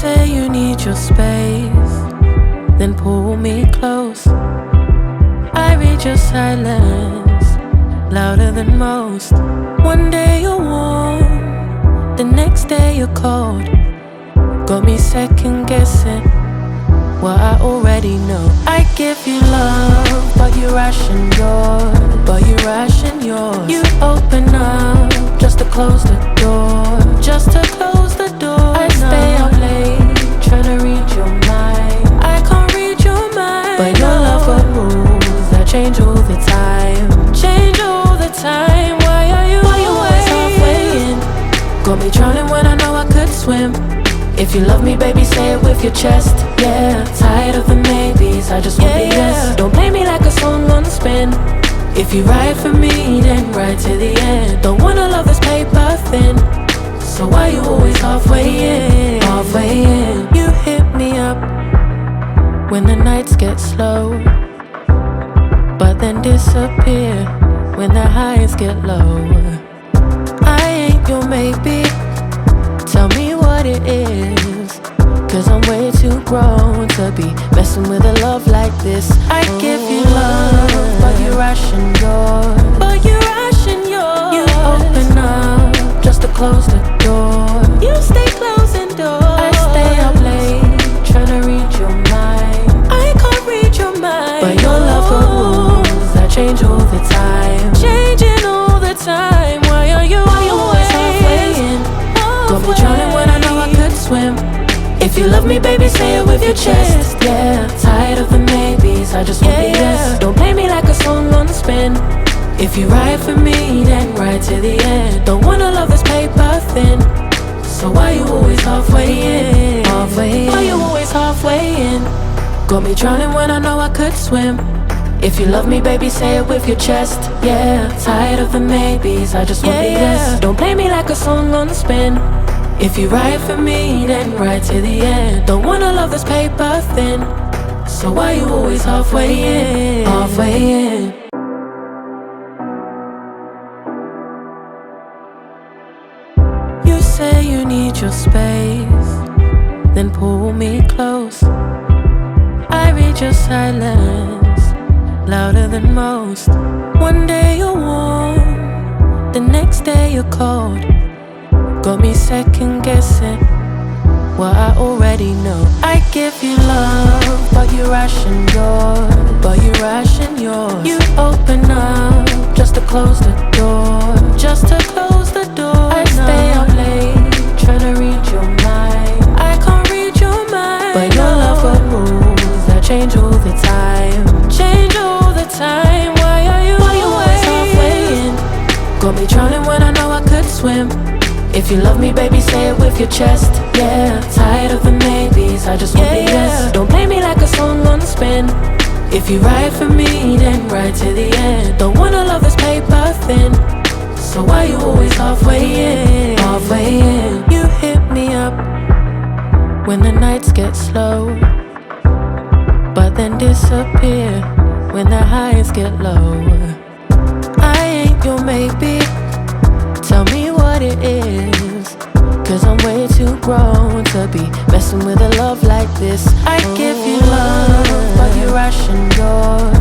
say you need your space, then pull me close. I read your silence, louder than most. One day you're warm, the next day you're cold. Got me second guessing what I already know. I give you love, but you ration yours. You open up just to close the door. I stay up late, tryna read your mind. I can't read your mind, but your love got rules that change all the time. Why are you always halfway in? Got me drowning when I know I could swim. If you love me, baby, say it with your chest. Yeah, tired of the maybes, I just want the yes. Don't play me like a song on spin. If you ride for me, then ride to the end. Don't wanna love this paper thin, so why you always halfway in? You hit me up when the nights get slow, but then disappear when the highs get low. I ain't your maybe, tell me what it is, cause I'm way too grown to be messing with a love like this. I give you love, but you ration yours. You open up just to close the door. You stay closing doors. I stay up late, tryna read your mind. I can't read your mind, but your love got rules that change all the time. Why are you always halfway in? Got me drowning when I know I could swim. If you love me, baby, say it with your chest. Yeah, tired of the maybes, I just want the yes. Don't play me like a song on spin. If you ride for me, then ride to the end. Don't wanna love this paper thin, so why you always halfway in? Why you always halfway in? Got me drowning when I know I could swim. If you love me, baby, say it with your chest. Yeah, tired of the maybes, I just want the yes. Don't play me like a song on spin. If you ride for me, then ride to the end. Don't wanna love this paper thin, so why you always halfway in? You say you need your space, then pull me close. I read your silence, louder than most. One day you're warm, the next day you're cold. Got me second guessing what I already know. I give you love, but you ration yours. You open up just to close the door. I stay up late, tryna read your mind. I can't read your mind, but your love got rules that change all the time. Why are you always halfway in? Got me drowning when I know I could swim. If you love me, baby, say it with your chest. Yeah, tired of the maybes, I just want the yes. Don't play me like a song on spin. If you ride for me, then ride to the end. Don't wanna love this paper thin, so why you always halfway in? You hit me up when the nights get slow, but then disappear when the highs get low. I ain't your maybe, tell me what it is, cause I'm way too grown to be messing with a love like this. I give you love, but you ration yours.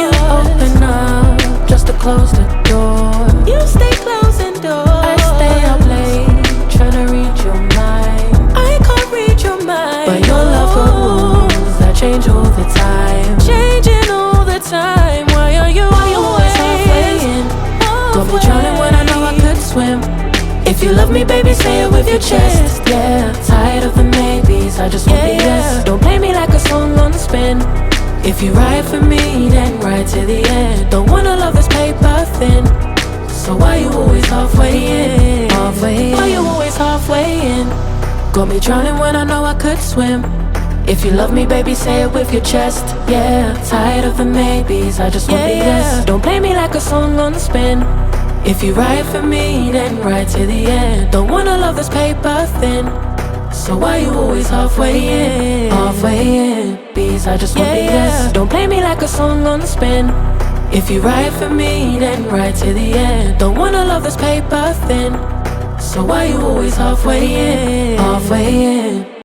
You open up just to close the door. You stay closing doors. I stay up late, tryna read your mind. I can't read your mind, but your love got rules that change all the time. Why are you always halfway in? Got me drowning when I know I could swim. If you love me, baby, say it with your chest. Yeah, tired of the maybes, I just want the yes. Don't play me like a song on spin. If you ride for me, then ride to the end. Don't wanna love this paper thin, so why you always halfway in? Why you always halfway in? Got me drowning when I know I could swim. If you love me, baby, say it with your chest. Yeah, tired of the maybes, I just want the yes. Don't play me like a song on spin. If you ride for me, then ride to the end. Don't wanna love this paper thin, so why you always halfway in? Bees, I just want the yes. Don't play me like a song on spin. If you ride for me, then ride to the end. Don't wanna love this paper thin, so why you always halfway in? soft way in.